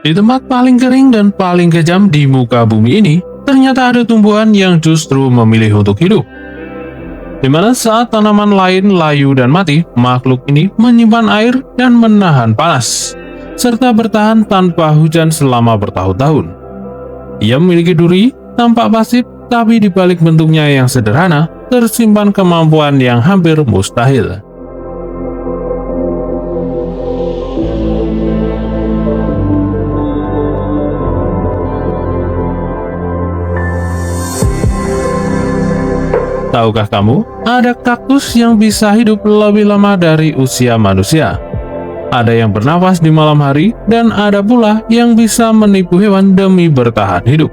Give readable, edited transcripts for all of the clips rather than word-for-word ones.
Di tempat paling kering dan paling kejam di muka bumi ini, ternyata ada tumbuhan yang justru memilih untuk hidup. Di mana saat tanaman lain layu dan mati, makhluk ini menyimpan air dan menahan panas, serta bertahan tanpa hujan selama bertahun-tahun. Ia memiliki duri, tampak pasif, tapi di balik bentuknya yang sederhana, tersimpan kemampuan yang hampir mustahil. Tahukah kamu, ada kaktus yang bisa hidup lebih lama dari usia manusia. Ada yang bernafas di malam hari, dan ada pula yang bisa menipu hewan demi bertahan hidup.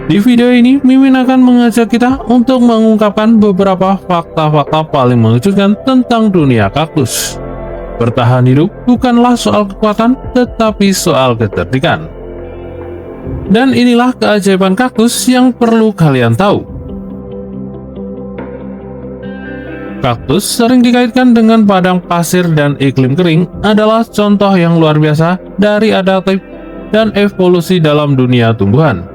Di video ini, Mimin akan mengajak kita untuk mengungkapkan beberapa fakta-fakta paling mengejutkan tentang dunia kaktus. Bertahan hidup bukanlah soal kekuatan, tetapi soal kecerdikan. Dan inilah keajaiban kaktus yang perlu kalian tahu. Kaktus sering dikaitkan dengan padang pasir dan iklim kering adalah contoh yang luar biasa dari adaptif dan evolusi dalam dunia tumbuhan.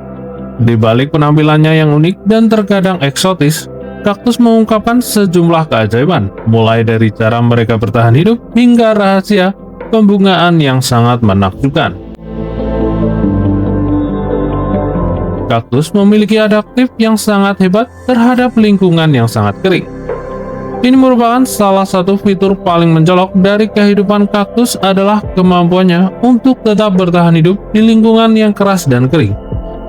Di balik penampilannya yang unik dan terkadang eksotis, kaktus mengungkapkan sejumlah keajaiban, mulai dari cara mereka bertahan hidup hingga rahasia pembungaan yang sangat menakjubkan. Kaktus memiliki adaptif yang sangat hebat terhadap lingkungan yang sangat kering. Ini merupakan salah satu fitur paling mencolok dari kehidupan kaktus adalah kemampuannya untuk tetap bertahan hidup di lingkungan yang keras dan kering.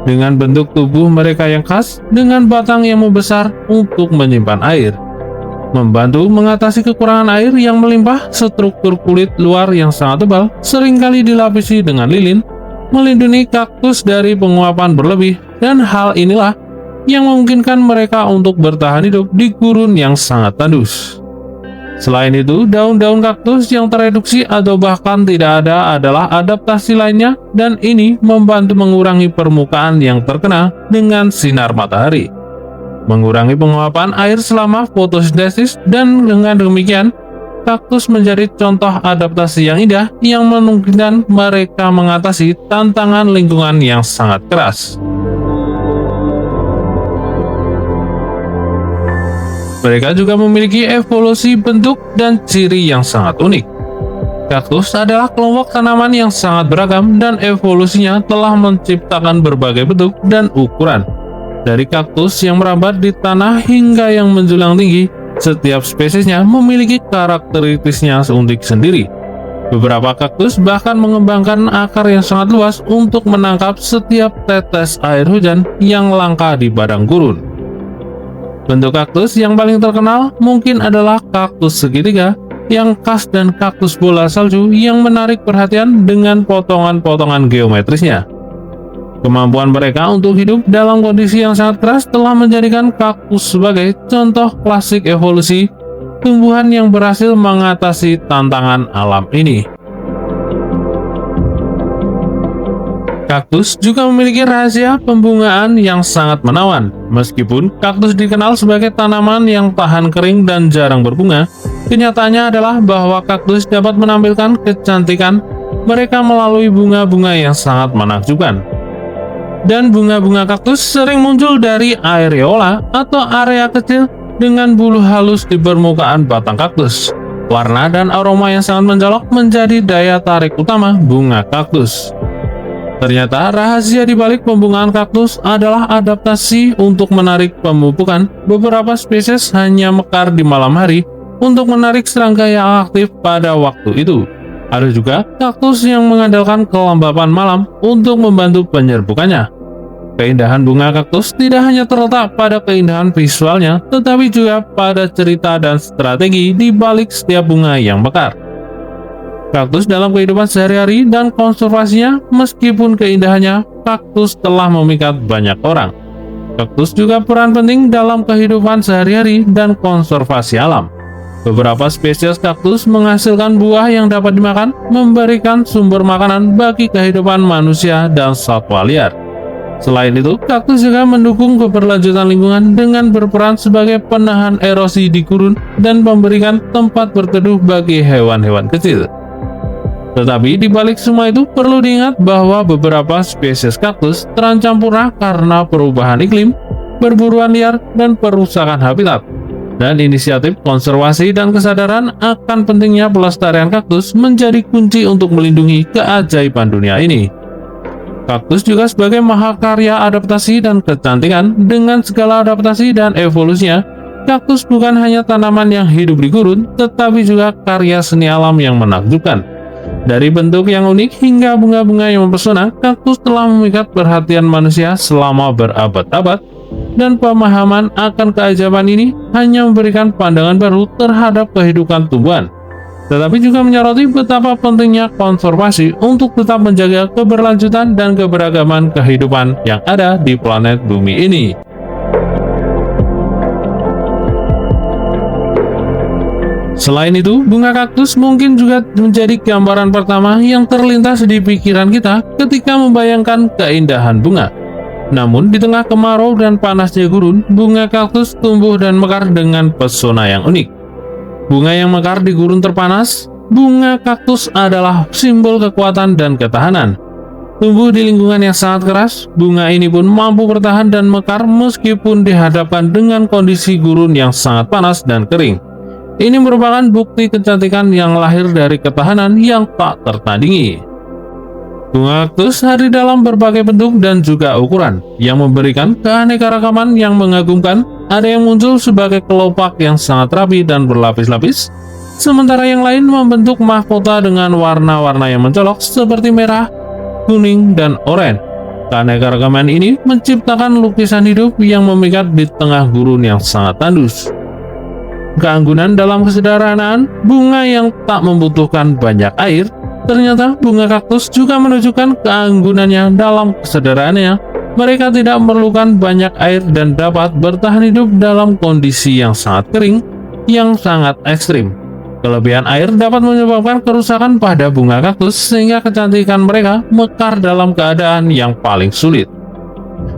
Dengan bentuk tubuh mereka yang khas, dengan batang yang membesar untuk menyimpan air. Membantu mengatasi kekurangan air yang melimpah, struktur kulit luar yang sangat tebal, seringkali dilapisi dengan lilin, melindungi kaktus dari penguapan berlebih, dan hal inilah yang memungkinkan mereka untuk bertahan hidup di gurun yang sangat tandus. Selain itu, daun-daun kaktus yang tereduksi atau bahkan tidak ada adalah adaptasi lainnya, dan ini membantu mengurangi permukaan yang terkena dengan sinar matahari, mengurangi penguapan air selama fotosintesis, dan dengan demikian, kaktus menjadi contoh adaptasi yang indah yang memungkinkan mereka mengatasi tantangan lingkungan yang sangat keras. Mereka juga memiliki evolusi bentuk dan ciri yang sangat unik. Kaktus adalah kelompok tanaman yang sangat beragam dan evolusinya telah menciptakan berbagai bentuk dan ukuran. Dari kaktus yang merambat di tanah hingga yang menjulang tinggi, setiap spesiesnya memiliki karakteristiknya unik sendiri. Beberapa kaktus bahkan mengembangkan akar yang sangat luas untuk menangkap setiap tetes air hujan yang langka di padang gurun. Bentuk kaktus yang paling terkenal mungkin adalah kaktus segitiga yang khas dan kaktus bola salju yang menarik perhatian dengan potongan-potongan geometrisnya. Kemampuan mereka untuk hidup dalam kondisi yang sangat keras telah menjadikan kaktus sebagai contoh klasik evolusi tumbuhan yang berhasil mengatasi tantangan alam ini. Kaktus juga memiliki rahasia pembungaan yang sangat menawan. Meskipun kaktus dikenal sebagai tanaman yang tahan kering dan jarang berbunga, kenyataannya adalah bahwa kaktus dapat menampilkan kecantikan mereka melalui bunga-bunga yang sangat menakjubkan. Dan bunga-bunga kaktus sering muncul dari areola atau area kecil dengan bulu halus di permukaan batang kaktus. Warna dan aroma yang sangat mencolok menjadi daya tarik utama bunga kaktus. Ternyata rahasia di balik pembungaan kaktus adalah adaptasi untuk menarik pemupukan. Beberapa spesies hanya mekar di malam hari untuk menarik serangga yang aktif pada waktu itu. Ada juga kaktus yang mengandalkan kelembapan malam untuk membantu penyerbukannya. Keindahan bunga kaktus tidak hanya terletak pada keindahan visualnya, tetapi juga pada cerita dan strategi di balik setiap bunga yang mekar. Kaktus dalam kehidupan sehari-hari dan konservasinya, meskipun keindahannya, kaktus telah memikat banyak orang. Kaktus juga peran penting dalam kehidupan sehari-hari dan konservasi alam. Beberapa spesies kaktus menghasilkan buah yang dapat dimakan, memberikan sumber makanan bagi kehidupan manusia dan satwa liar. Selain itu, kaktus juga mendukung keberlanjutan lingkungan dengan berperan sebagai penahan erosi di gurun dan memberikan tempat berteduh bagi hewan-hewan kecil. Tetapi di balik semua itu perlu diingat bahwa beberapa spesies kaktus terancam punah karena perubahan iklim, perburuan liar, dan perusakan habitat. Dan inisiatif konservasi dan kesadaran akan pentingnya pelestarian kaktus menjadi kunci untuk melindungi keajaiban dunia ini. Kaktus juga sebagai mahakarya adaptasi dan kecantikan. Dengan segala adaptasi dan evolusinya, kaktus bukan hanya tanaman yang hidup di gurun, tetapi juga karya seni alam yang menakjubkan. Dari bentuk yang unik hingga bunga-bunga yang mempesona, kaktus telah memikat perhatian manusia selama berabad-abad, dan pemahaman akan keajaiban ini hanya memberikan pandangan baru terhadap kehidupan tumbuhan, tetapi juga menyoroti betapa pentingnya konservasi untuk tetap menjaga keberlanjutan dan keberagaman kehidupan yang ada di planet bumi ini. Selain itu, bunga kaktus mungkin juga menjadi gambaran pertama yang terlintas di pikiran kita ketika membayangkan keindahan bunga. Namun, di tengah kemarau dan panasnya gurun, bunga kaktus tumbuh dan mekar dengan pesona yang unik. Bunga yang mekar di gurun terpanas, bunga kaktus adalah simbol kekuatan dan ketahanan. Tumbuh di lingkungan yang sangat keras, bunga ini pun mampu bertahan dan mekar meskipun dihadapkan dengan kondisi gurun yang sangat panas dan kering. Ini merupakan bukti kecantikan yang lahir dari ketahanan yang tak tertandingi. Bunga kaktus hadir dalam berbagai bentuk dan juga ukuran, yang memberikan keanekaragaman yang mengagumkan. Ada yang muncul sebagai kelopak yang sangat rapi dan berlapis-lapis, sementara yang lain membentuk mahkota dengan warna-warna yang mencolok seperti merah, kuning, dan oranye. Keanekaragaman ini menciptakan lukisan hidup yang memikat di tengah gurun yang sangat tandus. Keanggunan dalam kesederhanaan, bunga yang tak membutuhkan banyak air. Ternyata bunga kaktus juga menunjukkan keanggunannya dalam kesederhanaannya. Mereka tidak memerlukan banyak air dan dapat bertahan hidup dalam kondisi yang sangat kering, yang sangat ekstrim. Kelebihan air dapat menyebabkan kerusakan pada bunga kaktus sehingga kecantikan mereka mekar dalam keadaan yang paling sulit.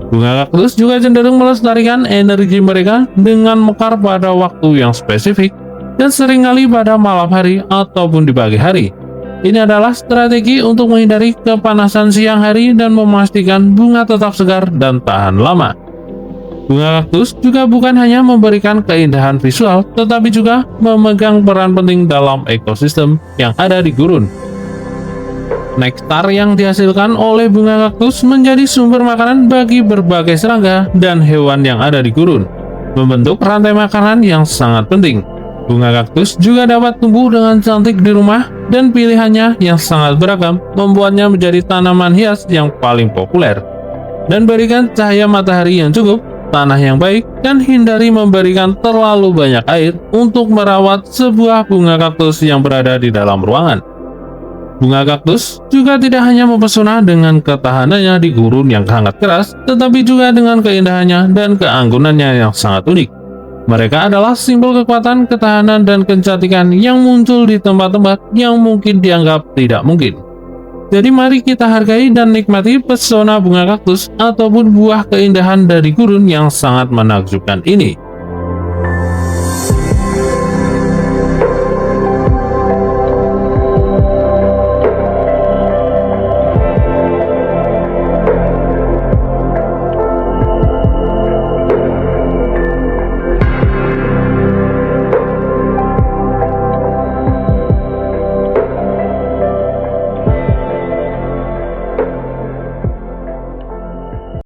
Bunga kaktus juga cenderung melestarikan energi mereka dengan mekar pada waktu yang spesifik dan seringkali pada malam hari ataupun di pagi hari. Ini adalah strategi untuk menghindari kepanasan siang hari dan memastikan bunga tetap segar dan tahan lama. Bunga kaktus juga bukan hanya memberikan keindahan visual, tetapi juga memegang peran penting dalam ekosistem yang ada di gurun. Nektar yang dihasilkan oleh bunga kaktus menjadi sumber makanan bagi berbagai serangga dan hewan yang ada di gurun, membentuk rantai makanan yang sangat penting. Bunga kaktus juga dapat tumbuh dengan cantik di rumah, dan pilihannya yang sangat beragam membuatnya menjadi tanaman hias yang paling populer. Dan berikan cahaya matahari yang cukup, tanah yang baik, dan hindari memberikan terlalu banyak air untuk merawat sebuah bunga kaktus yang berada di dalam ruangan. Bunga kaktus juga tidak hanya mempesona dengan ketahanannya di gurun yang sangat keras, tetapi juga dengan keindahannya dan keanggunannya yang sangat unik. Mereka adalah simbol kekuatan, ketahanan, dan kecantikan yang muncul di tempat-tempat yang mungkin dianggap tidak mungkin. Jadi mari kita hargai dan nikmati pesona bunga kaktus ataupun buah keindahan dari gurun yang sangat menakjubkan ini.